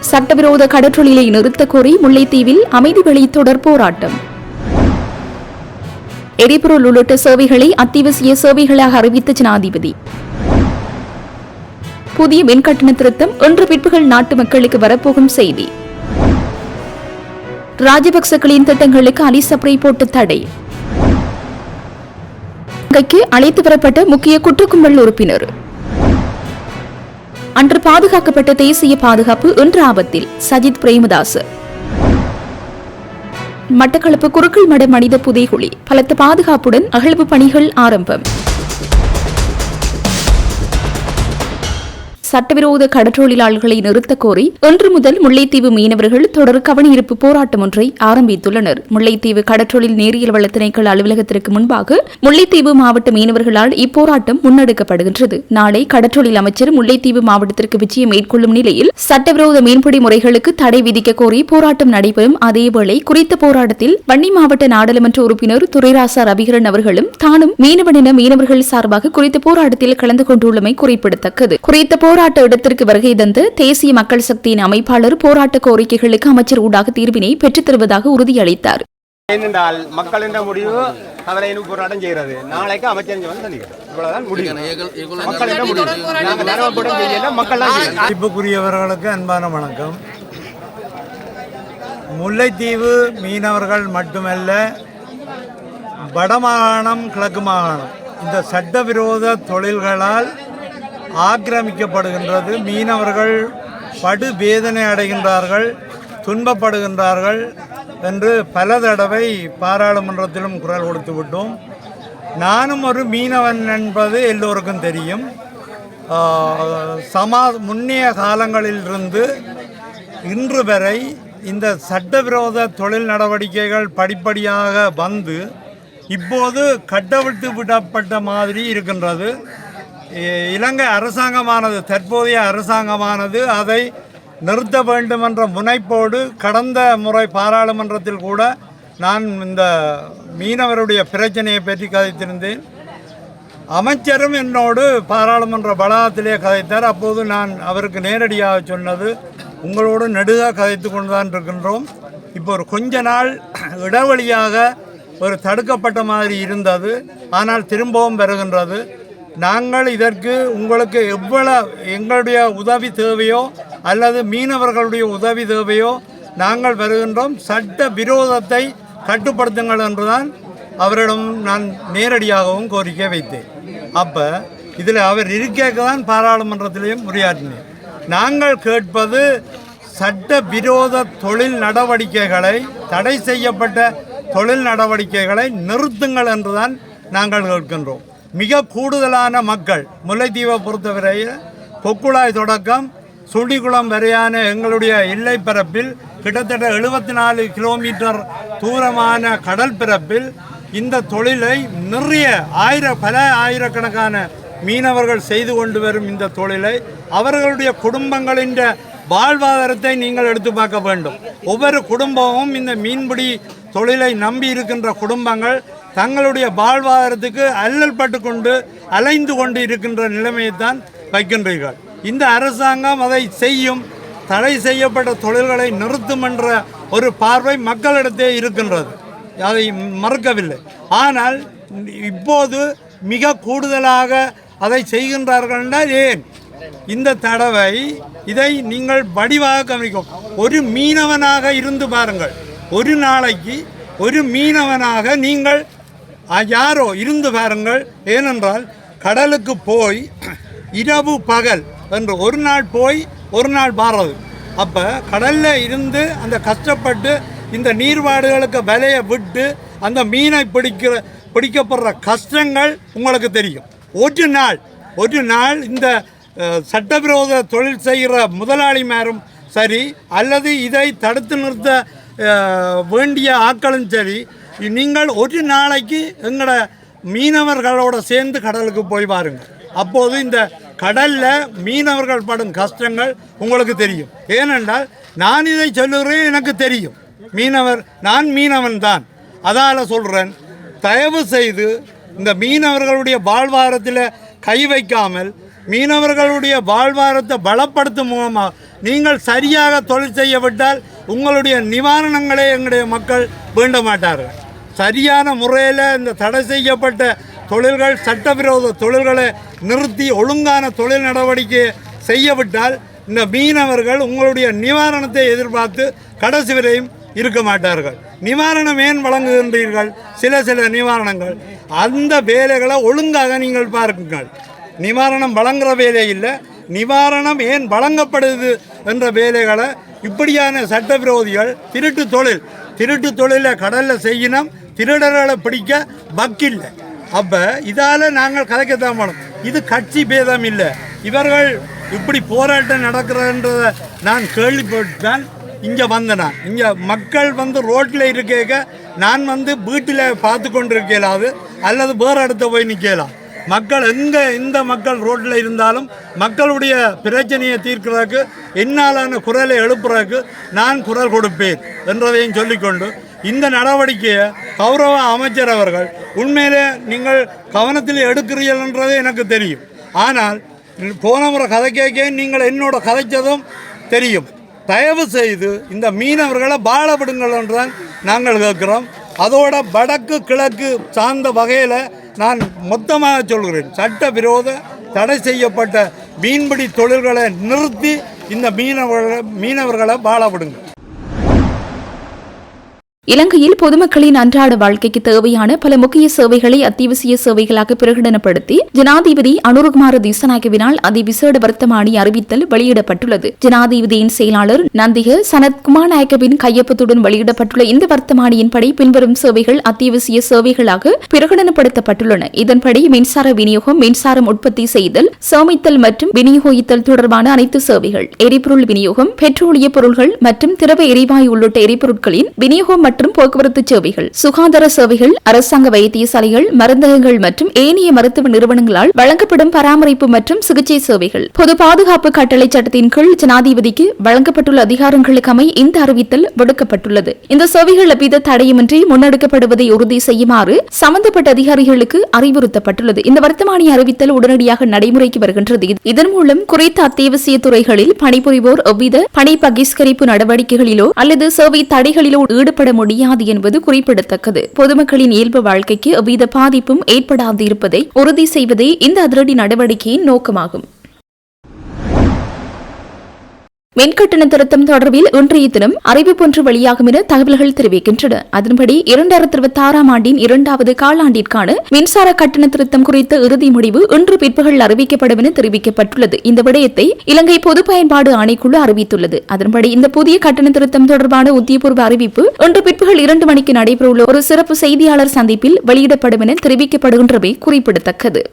சட்டவிரோத கடற்றொழிலை நிறுத்தக் கோரி முல்லைத்தீவில் அமைதி வழி தொடர் போராட்டம். எரிபொருள் உள்ளிட்ட சேவைகளை அத்தியாவசிய சேவைகளாக அறிவித்த ஜனாதிபதி. புதிய மின்கட்டண திருத்தம் இன்று பிற்பகல் நாட்டு மக்களுக்கு வரப்போகும் செய்தி. ராஜபக்சக்களின் திட்டங்களுக்கு அலிசப்ரை போட்டு தடை. அழைத்து வரப்பட்ட முக்கிய குற்றக்கும்பல் உறுப்பினர். அன்று பாதுகாக்கப்பட்ட தேசிய பாதுகாப்பு இன்று ஆபத்தில். சஜித் பிரேமதாஸ். மட்டக்களப்பு குருக்கள் மட மனித புதைகுழி பலத்த பாதுகாப்புடன் அகழ்வு பணிகள் ஆரம்பம். சட்டவிரோத கடற்றொழிலாளர்களை நிறுத்தக் கோரி இன்று முதல் முல்லைத்தீவு மீனவர்கள் தொடர் கவனஈர்ப்பு போராட்டம் ஒன்றை ஆரம்பித்துள்ளனர். முல்லைத்தீவு கடற்றொழில் நேரியல் வள திணைக்கள அலுவலகத்திற்கு முன்பாக முல்லைத்தீவு மாவட்ட மீனவர்களால் இப்போராட்டம் முன்னெடுக்கப்படுகின்றது. நாளை கடற்றொழில் அமைச்சர் முல்லைத்தீவு மாவட்டத்திற்கு விஜயம் மேற்கொள்ளும் நிலையில் சட்டவிரோத மீன்பிடி முறைகளுக்கு தடை விதிக்க கோரி போராட்டம் நடைபெறும். அதேவேளை குறித்த போராட்டத்தில் வன்னி மாவட்ட நாடாளுமன்ற உறுப்பினர் துரைராசா ரவிகரன் அவர்களும் தானும் மீனவனின மீனவர்கள் சார்பாக குறித்த போராட்டத்தில் கலந்து கொண்டுள்ளமை குறிப்பிடத்தக்கது. குறித்த போராட்ட இடத்திற்கு வருகை தந்த தேசிய மக்கள் சக்தியின் அமைப்பாளர் போராட்ட கோரிக்கைகளுக்கு அமைச்சர் ஊடாக தீர்வினை பெற்றுத் தருவதாக உறுதியளித்தார். ஏனென்றால் மக்களின் முடிவு அவரை போராட்டம் செய்கிறது. நாளைக்கு அமைச்சர் மதிப்புக்குரியவர்களுக்கு அன்பான வணக்கம். முல்லைத்தீவு மீனவர்கள் மட்டுமல்ல, வடமாகாணம் கிழக்கு மாகாணம் இந்த சட்டவிரோத தொழில்களால் ஆக்கிரமிக்கப்படுகின்றது. மீனவர்கள் படு வேதனை அடைகின்றார்கள், துன்பப்படுகின்றார்கள் என்று பல தடவை பாராளுமன்றத்திலும் குரல் கொடுத்து விட்டோம். நானும் ஒரு மீனவன் என்பது எல்லோருக்கும் தெரியும். முன்னைய காலங்களிலிருந்து இன்று வரை இந்த சட்டவிரோத தொழில் நடவடிக்கைகள் படிப்படியாக வந்து இப்போது கட்டவிழ்த்து விடப்பட்ட மாதிரி இருக்கின்றது. இலங்கை அரசாங்கமானது, தற்போதைய அரசாங்கமானது அதை நிறுத்த வேண்டும் என்ற முனைப்போடு கடந்த முறை பாராளுமன்றத்தில் கூட நான் இந்த மீனவருடைய பிரச்சனையை பற்றி கதைத்திருந்தேன். அமைச்சரும் என்னோடு பாராளுமன்ற வளாகத்திலே கதைத்தார். அப்போது நான் அவருக்கு நேரடியாக சொன்னது, உங்களோடு நெடுக கதைத்து கொண்டு தான் இருக்கின்றோம். இப்போ ஒரு கொஞ்ச நாள் இடைவெளியாக ஒரு தடுக்கப்பட்ட மாதிரி இருந்தது, ஆனால் திரும்பவும் வருகின்றது. நாங்கள் இதற்கு உங்களுக்கு எவ்வளவு எங்களுடைய உதவி தேவையோ அல்லது மீனவர்களுடைய உதவி தேவையோ நாங்கள் வருகின்றோம். சட்ட விரோதத்தை கட்டுப்படுத்துங்கள் என்றுதான் அவரிடம் நான் நேரடியாகவும் கோரிக்கை வைத்தேன். அப்போ இதில் அவர் இருக்க தான் பாராளுமன்றத்திலேயும் உரையாற்றினேன். நாங்கள் கேட்பது சட்ட விரோத தொழில் நடவடிக்கைகளை, தடை செய்யப்பட்ட தொழில் நடவடிக்கைகளை நிறுத்துங்கள் என்றுதான் நாங்கள் கேட்கின்றோம். மிக கூடுதலான மக்கள் முல்லைத்தீவை பொறுத்தவரையில் கொக்குழாய் தொடக்கம் சுண்டிக்குளம் வரையான எங்களுடைய எல்லை பரப்பில் கிட்டத்தட்ட 74 கிலோமீட்டர் தூரமான கடல் பரப்பில் இந்த தொழிலை நிறைய பல ஆயிரக்கணக்கான மீனவர்கள் செய்து கொண்டு வரும் இந்த தொழிலை அவர்களுடைய குடும்பங்களின் வாழ்வாதாரத்தை நீங்கள் எடுத்து பார்க்க வேண்டும். ஒவ்வொரு குடும்பமும் இந்த மீன்பிடி தொழிலை நம்பி இருக்கின்ற குடும்பங்கள் தங்களுடைய வாழ்வாதாரத்துக்கு அல்லல் பட்டு கொண்டு அலைந்து கொண்டு இருக்கின்ற நிலைமையைத்தான் வைக்கின்றீர்கள். இந்த அரசாங்கம் அதை செய்யும், தடை செய்யப்பட்ட தொழில்களை நிறுத்தும் என்ற ஒரு பார்வை மக்களிடத்தே இருக்கின்றது, அதை மறுக்கவில்லை. ஆனால் இப்போது மிக கூடுதலாக அதை செய்கின்றார்கள் என்றால் ஏன்? இந்த தடவை இதை நீங்கள் வடிவாக கவனிக்கும். ஒரு மீனவனாக இருந்து பாருங்கள், ஒரு நாளைக்கு ஒரு மீனவனாக நீங்கள் யாரோ இருந்து பாருங்கள். ஏனென்றால் கடலுக்கு போய் இரவு பகல் என்று ஒரு நாள் போய் ஒரு நாள் பாரது. அப்போ கடலில் இருந்து அந்த கஷ்டப்பட்டு இந்த நீர்வாடுகளுக்கு வலையை விட்டு அந்த மீனை பிடிக்கப்படுற கஷ்டங்கள் உங்களுக்கு தெரியும். ஒரு நாள் இந்த சட்டவிரோத தொழில் செய்கிற முதலாளிமாரும் சரி அல்லது இதை தடுத்து நிறுத்த வேண்டிய ஆட்களும் சரி, நீங்கள் ஒரு நாளைக்கு எங்களோட மீனவர்களோடு சேர்ந்து கடலுக்கு போய் பாருங்கள். அப்போது இந்த கடலில் மீனவர்கள் படும் கஷ்டங்கள் உங்களுக்கு தெரியும். ஏனென்றால் நான் இதை சொல்லுகிறேன், எனக்கு தெரியும். நான் மீனவன் தான், அதால் சொல்கிறேன். தயவு செய்து இந்த மீனவர்களுடைய வாழ்வாரத்தில் கை வைக்காமல் மீனவர்களுடைய வாழ்வாரத்தை பலப்படுத்தும் நீங்கள் சரியாக தொழில் செய்யவிட்டால் உங்களுடைய நிவாரணங்களை எங்களுடைய மக்கள் வேண்ட மாட்டார்கள். சரியான முறையில் இந்த தடை செய்யப்பட்ட தொழில்கள், சட்டவிரோத தொழில்களை நிறுத்தி ஒழுங்கான தொழில் நடவடிக்கை செய்யவிட்டால் இந்த மீனவர்கள் உங்களுடைய நிவாரணத்தை எதிர்பார்த்து கடைசி வரையும் இருக்க மாட்டார்கள். நிவாரணம் ஏன் வழங்குகின்றீர்கள்? சில நிவாரணங்கள் அந்த வேலைகளை ஒழுங்காக நீங்கள் பார்க்குங்கள். நிவாரணம் வழங்குகிற வேலை இல்லை, நிவாரணம் ஏன் வழங்கப்படுது என்ற வேலைகளை இப்படியான சட்டவிரோதிகள் திருட்டு தொழிலை கடலில் செய்யணும், திருடர்களை பிடிக்க வக்கில்லை. அப்போ இதால் நாங்கள் கதைக்கத்தான் போனோம். இது கட்சி பேதம் இல்லை. இவர்கள் இப்படி போராட்டம் நடக்கிறன்றதை நான் கேள்விப்பட்டுதான் இங்கே வந்தேன். இங்கே மக்கள் ரோட்டில் இருக்க நான் வீட்டில் பார்த்து கொண்டு இருக்கலாது அல்லது வேறு இடத்த போய் நிற்கலாம். மக்கள் இந்த மக்கள் ரோட்டில் இருந்தாலும் மக்களுடைய பிரச்சனையை தீர்க்கிறதுக்கு என்னாலான குரலை எழுப்புறதுக்கு நான் குரல் கொடுப்பேன் என்றதையும் சொல்லிக்கொண்டு இந்த நடவடிக்கையை கௌரவ அமைச்சர் அவர்கள் உண்மையிலே நீங்கள் கவனத்தில் எடுக்கிறீர்கள் என்றதே எனக்கு தெரியும். ஆனால் போன முறை கதை கேட்க நீங்கள் என்னோட கதைச்சதும் தெரியும். தயவு செய்து இந்த மீனவர்களை வாழ விடுங்கள் என்றுதான் நாங்கள் கேட்கிறோம். அதோட வடக்கு கிழக்கு சார்ந்த வகையில் நான் மொத்தமாக சொல்கிறேன், சட்டவிரோத தடை செய்யப்பட்ட மீன்பிடி தொழில்களை நிறுத்தி இந்த மீனவர்களை வாழ விடுங்கள். இலங்கையில் பொதுமக்களின் அன்றாட வாழ்க்கைக்கு தேவையான பல முக்கிய சேவைகளை அத்தியாவசிய சேவைகளாக பிரகடனப்படுத்தி ஜனாதிபதி அனுரகுமார திசாநாயக்கவினால் அதிவிசேட வர்த்தமானி அறிவித்தல் வெளியிடப்பட்டுள்ளது. ஜனாதிபதியின் செயலாளர் நந்திக சனத் குமாரநாயக்கவின் கையொப்பத்துடன் வெளியிடப்பட்டுள்ள இந்த வர்த்தமானியின்படி பின்வரும் சேவைகள் அத்தியாவசிய சேவைகளாக பிரகடனப்படுத்தப்பட்டுள்ளன. இதன்படி மின்சார விநியோகம், மின்சாரம் உற்பத்தி செய்தல், சேமித்தல் மற்றும் விநியோகித்தல் தொடர்பான அனைத்து சேவைகள், எரிபொருள் விநியோகம், பெட்ரோலிய பொருள்கள் மற்றும் திரவ எரிவாயு உள்ளிட்ட எரிபொருட்களின் விநியோகம் மற்றும் போக்குவரத்து சேவைகள், சுகாதார சேவைகள், அரசாங்க வைத்தியசாலைகள், மருந்தகங்கள் மற்றும் ஏனைய மருத்துவ நிறுவனங்களால் வழங்கப்படும் பராமரிப்பு மற்றும் சிகிச்சை சேவைகள். பொது பாதுகாப்பு கட்டளை சட்டத்தின் கீழ் ஜனாதிபதிக்கு வழங்கப்பட்டுள்ள அதிகாரங்களுக்கு அமைய இந்த அறிவித்தல் விடுக்கப்பட்டுள்ளது. இந்த சேவைகள் எவ்வித தடையுமின்றி முன்னெடுக்கப்படுவதை உறுதி செய்யுமாறு சம்பந்தப்பட்ட அதிகாரிகளுக்கு அறிவுறுத்தப்பட்டுள்ளது. இந்த வர்த்தமானி அறிவித்தல் உடனடியாக நடைமுறைக்கு வருகின்றது. இதன் மூலம் குறித்த அத்தியாவசிய துறைகளில் பணிபுரிவோர் எவ்வித பணி பகிஷ்கரிப்பு நடவடிக்கைகளிலோ அல்லது சேவை தடைகளிலோ ஈடுபட முடியாது என்பது குறிப்பிடத்தக்கது. பொதுமக்களின் இயல்பு வாழ்க்கைக்கு எவ்வித பாதிப்பும் ஏற்படாது இருப்பதை உறுதி செய்வதே இந்த அதிரடி நடவடிக்கையின் நோக்கமாகும். மின்கட்டண திருத்தம் தொடர்பில் இன்றைய தினம் அறிவிப்பொன்று வெளியாகும் என தகவல்கள் தெரிவிக்கின்றன. அதன்படி 2026 ஆண்டின் 2வது காலாண்டிற்கான மின்சார கட்டண திருத்தம் குறித்த இறுதி முடிவு இன்று பிற்பகல் அறிவிக்கப்படும் என தெரிவிக்கப்பட்டுள்ளது. இந்த விடயத்தை இலங்கை பொது பயன்பாடு ஆணைக்குழு அறிவித்துள்ளது. அதன்படி இந்த புதிய கட்டண திருத்தம் தொடர்பான உத்தியபூர்வ அறிவிப்பு இன்று பிற்பகல் 2 மணிக்கு நடைபெறவுள்ள ஒரு சிறப்பு செய்தியாளர் சந்திப்பில் வெளியிடப்படும் என தெரிவிக்கப்படுகின்றமை குறிப்பிடத்தக்கது.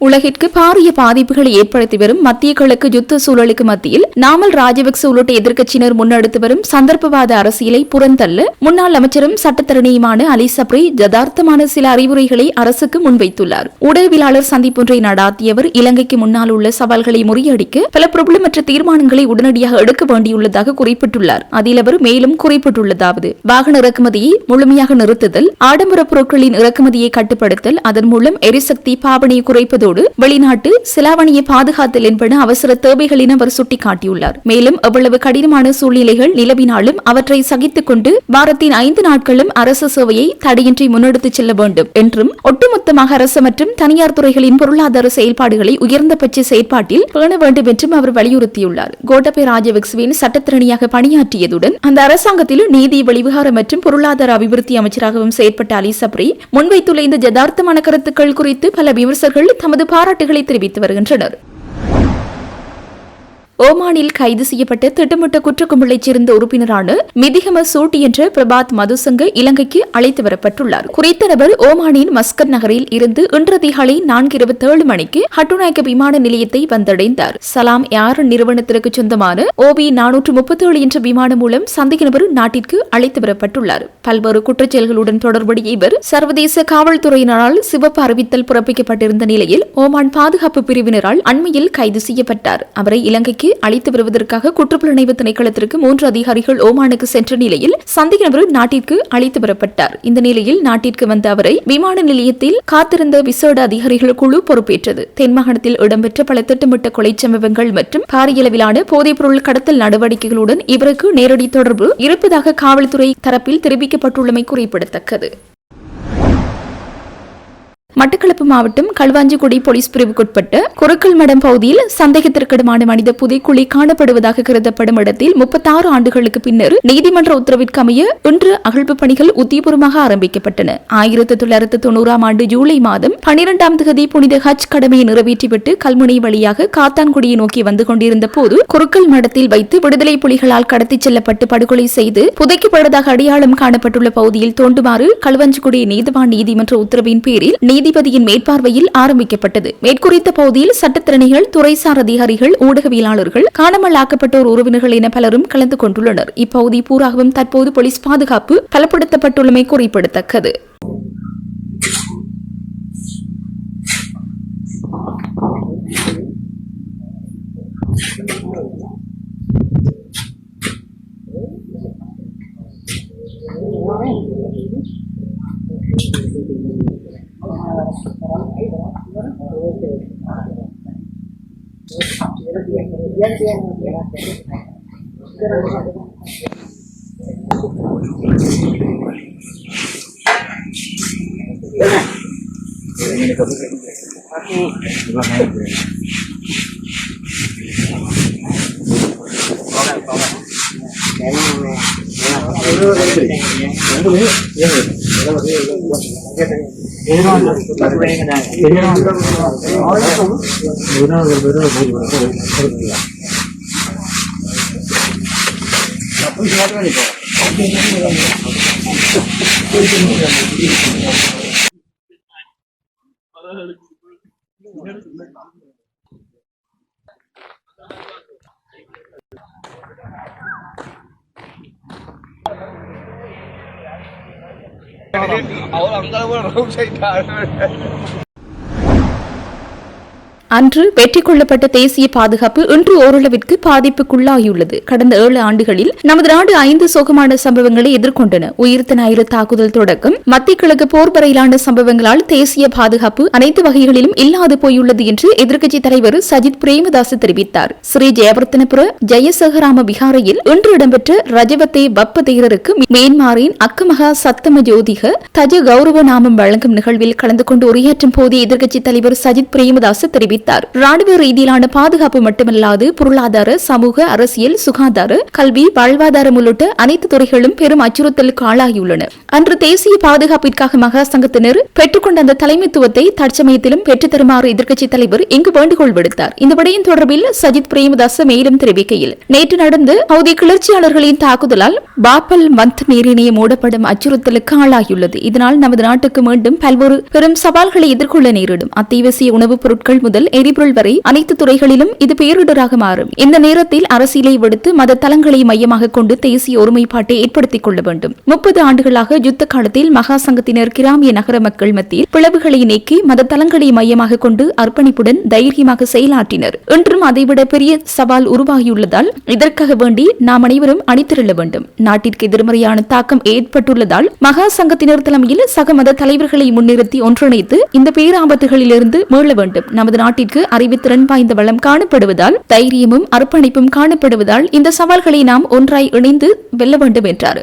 உலகிற்கு பாரிய பாதிப்புகளை ஏற்படுத்தி வரும் மத்திய கிழக்கு யுத்த சூழலுக்கு மத்தியில் நாமல் ராஜபக்ச உள்ளிட்ட எதிர்க்கட்சியினர் முன்னெடுத்து வரும் சந்தர்ப்பவாத அரசியலை புறந்தள்ள முன்னாள் அமைச்சரும் சட்டத்தரணியுமான அலி சப்ரி யதார்த்தமான சில அறிவுரைகளை அரசுக்கு முன்வைத்துள்ளார். ஊடகவியலாளர் சந்திப்பொன்றை நடாத்தியவர் இலங்கைக்கு முன்னால் உள்ள சவால்களை முறியடிக்க பல பிரபலமற்ற தீர்மானங்களை உடனடியாக எடுக்க வேண்டியுள்ளதாக குறிப்பிட்டுள்ளார். அதில் அவர் மேலும் குறிப்பிட்டுள்ளதாவது: வாகன இறக்குமதியை முழுமையாக நிறுத்துதல், ஆடம்பர பொருட்களின் இறக்குமதியை கட்டுப்படுத்தல், அதன் மூலம் எரிசக்தி பாவனையை குறைப்பதோடு வெளிநாட்டு செலாவணியை பாதுகாத்தல் என்பன அவசர தேவைகள் என அவர் சுட்டிக்காட்டியுள்ளார். மேலும் எவ்வளவு கடினமான சூழ்நிலைகள் நிலவினாலும் அவற்றை சகித்துக் கொண்டு வாரத்தின் 5 நாட்களும் அரசு சேவையை தடையின்றி முன்னெடுத்துச் செல்ல வேண்டும் என்றும் ஒட்டுமொத்தமாக அரசு மற்றும் தனியார் துறைகளின் பொருளாதார செயல்பாடுகளை உயர்ந்தபட்ச செயற்பாட்டில் பேண வேண்டும் என்றும் அவர் வலியுறுத்தியுள்ளார். கோட்டபய ராஜபக்சவின் சட்டத்திறனியாக பணியாற்றியதுடன் அந்த அரசாங்கத்தில் நீதி, வெளிவிகார மற்றும் பொருளாதார அபிவிருத்தி அமைச்சராகவும் செயற்பட்ட அலி சப்ரி முன்வைத்துள்ள இந்த யதார்த்தமான கருத்துக்கள் குறித்து பல விமர்சகர்கள் தமது பாராட்டுகளை தெரிவித்து வருகின்றனர். ஓமானில் கைது செய்யப்பட்ட திட்டமிட்ட குற்றக்கும்பலைச் சேர்ந்த உறுப்பினரான மிதிகம சூட்டி என்ற பிரபாத் மதுசங்க இலங்கைக்கு அழைத்து வரப்பட்டுள்ளார். குறித்த நபர் ஓமானின் மஸ்கட் நகரில் இருந்து இன்று அதிகாலை 4:27 மணிக்கு ஹட்டுநாயக்க விமான நிலையத்தை வந்தடைந்தார். சலாம் ஏர் நிறுவனத்திற்கு சொந்தமான OB 437 என்ற விமானம் மூலம் சந்தேக நபர் நாட்டிற்கு அழைத்து வரப்பட்டுள்ளார். பல்வேறு குற்றச்செயல்களுடன் தொடர்புடைய இவர் சர்வதேச காவல்துறையினரால் சிவப்பு அறிவித்தல் பிறப்பிக்கப்பட்டிருந்த நிலையில் ஓமான் பாதுகாப்பு பிரிவினரால் அண்மையில் கைது செய்யப்பட்டார். அவரை இலங்கைக்கு நடவடிக்கைக்கு அழைத்து வருவதற்காக குற்றப்புலனாய்வு திணைக்களத்திற்கு 3 அதிகாரிகள் ஓமானுக்கு சென்ற நிலையில் சந்தேக நபர் நாட்டிற்கு அழைத்து வரப்பட்டார். இந்த நிலையில் நாட்டிற்கு வந்த அவரை விமான நிலையத்தில் காத்திருந்த விசேட அதிகாரிகள் குழு பொறுப்பேற்றது. தென்மாகாணத்தில் இடம்பெற்ற பல திட்டமிட்ட கொலை சம்பவங்கள் மற்றும் பாரியளவிலான போதைப்பொருள் கடத்தல் நடவடிக்கைகளுடன் இவருக்கு நேரடி தொடர்பு இருப்பதாக காவல்துறை தரப்பில் தெரிவிக்கப்பட்டுள்ளமை குறிப்பிடத்தக்கது. மட்டக்களப்பு மாவட்டம் களுவாஞ்சிக்குடி போலீஸ் பிரிவுக்குட்பட்ட குறுக்கல் மடம் பகுதியில் சந்தேகத்திற்கிடமான மனித புதைக்குழி காணப்படுவதாக கருதப்படும் இடத்தில் 36 ஆண்டுகளுக்கு பின்னர் நீதிமன்ற உத்தரவிற்கு அமைய இன்று அகழ்வு பணிகள் உத்தியபூர்வமாக ஆரம்பிக்கப்பட்டன. 1990 ஆண்டு ஜூலை மாதம் 12ஆம் தேதி புனித ஹஜ் கடமையை நிறைவேற்றிவிட்டு கல்முனை வழியாக காத்தான்குடியை நோக்கி வந்து கொண்டிருந்த போது குறுக்கல் மடத்தில் வைத்து விடுதலை புலிகளால் கடத்திச் செல்லப்பட்டு படுகொலை செய்து புதைக்கப்பட்டதாக அடையாளம் காணப்பட்டுள்ள பகுதியில் தோண்டுமாறு களுவாஞ்சிக்குடி நீதவான் நீதிமன்ற உத்தரவின் பேரில் நீதிபதியின் மேற்பார்வையில் ஆரம்பிக்கப்பட்டது. மேற்குறித்த பகுதியில் சட்டத்திறனிகள், துறைசார் அதிகாரிகள், ஊடகவியலாளர்கள், காணாமல் ஆக்கப்பட்டோர் உறவினர்கள் என பலரும் கலந்து கொண்டுள்ளனர். இப்பகுதி பூராகவும் தற்போது போலீஸ் பாதுகாப்பு பலப்படுத்தப்பட்டுள்ளமை குறிப்பிடத்தக்கது. அன்று வெற்றி கொள்ளப்பட்ட தேசிய பாதுகாப்பு இன்று ஓரளவிற்கு பாதிப்புக்குள்ளாகியுள்ளது. கடந்த 7 ஆண்டுகளில் நமது நாடு 5 சோகமான சம்பவங்களை எதிர்கொண்டன. உயிர்த்த ஞாயிறு தாக்குதல் தொடக்கம் மத்திய கிழக்கு போர் வரையிலான சம்பவங்களால் தேசிய பாதுகாப்பு அனைத்து வகைகளிலும் இல்லாது போயுள்ளது என்று எதிர்க்கட்சித் தலைவர் சஜித் பிரேமதாஸ் தெரிவித்தார். ஸ்ரீ ஜெயவர்த்தனபுர ஜெயசகராம விகாரையில் இன்று இடம்பெற்ற ரஜவத்தே பப்ப தேரருக்கு மேன்மாரின் அக்கமகா சத்தம ஜோதிக தஜ கௌரவ நாமம் வழங்கும் நிகழ்வில் கலந்து கொண்டு உரையாற்றும் போது எதிர்க்கட்சித் தலைவர் சஜித் பிரேமதாஸ் தெரிவித்தார். ராணுவ ரீதியிலான பாதுகாப்பு மட்டுமல்லாது பொருளாதார, சமூக, அரசியல், சுகாதார, கல்வி, வாழ்வாதாரம் உள்ளிட்ட அனைத்து துறைகளும் பெரும் அச்சுறுத்தலுக்கு ஆளாகியுள்ளன. அன்று தேசிய பாதுகாப்பிற்காக மகா சங்கத்தினர் பெற்றுக்கொண்ட அந்த தலைமைத்துவத்தை தற்சமயத்திலும் பெற்றுத்தருமாறு எதிர்க்கட்சித் தலைவர் இங்கு வேண்டுகோள் விடுத்தார். இந்த விடயம் தொடர்பில் சஜித் பிரேமதாஸ் மேலும் தெரிவிக்கையில், நேற்று நடந்த ஹவுதி கிளர்ச்சியாளர்களின் தாக்குதலால் பாப்பல் மந்த் நீரிணைய மூடப்படும் அச்சுறுத்தலுக்கு ஆளாகியுள்ளது. இதனால் நமது நாட்டுக்கு மீண்டும் பல்வேறு பெரும் சவால்களை எதிர்கொள்ள நேரிடும். அத்தியாவசிய உணவுப் பொருட்கள் முதல் எரிபொருள் வரை அனைத்து துறைகளிலும் இது பேரிடராக மாறும். இந்த நேரத்தில் அரசியலை விடுத்து மத தளங்களை மையமாக கொண்டு தேசிய ஒருமைப்பாட்டை ஏற்படுத்திக் கொள்ள வேண்டும். 30 ஆண்டுகளாக யுத்த காலத்தில் மகா சங்கத்தினர் கிராமிய நகர மக்கள் மத்தியில் பிளவுகளை நீக்கி மத தளங்களை மையமாக கொண்டு அர்ப்பணிப்புடன் தைரியமாக செயலாற்றினர். இன்றும் அதைவிட பெரிய சவால் உருவாகியுள்ளதால் இதற்காக வேண்டி நாம் அனைவரும் அணிதிரள வேண்டும். நாட்டிற்கு எதிர்மறையான தாக்கம் ஏற்பட்டுள்ளதால் மகா சங்கத்தினர் தலைமையில் சக மத தலைவர்களை முன்னிறுத்தி ஒன்றிணைத்து இந்த பேராபத்துகளிலிருந்து மீள வேண்டும். நமது நாட்டிற்கு அறிவுத்திறன் வாய்ந்த வளம் காணப்படுவதால், தைரியமும் அர்ப்பணிப்பும் காணப்படுவதால் இந்த சவால்களை நாம் ஒன்றாய் இணைந்து வெல்ல வேண்டும் என்றார்.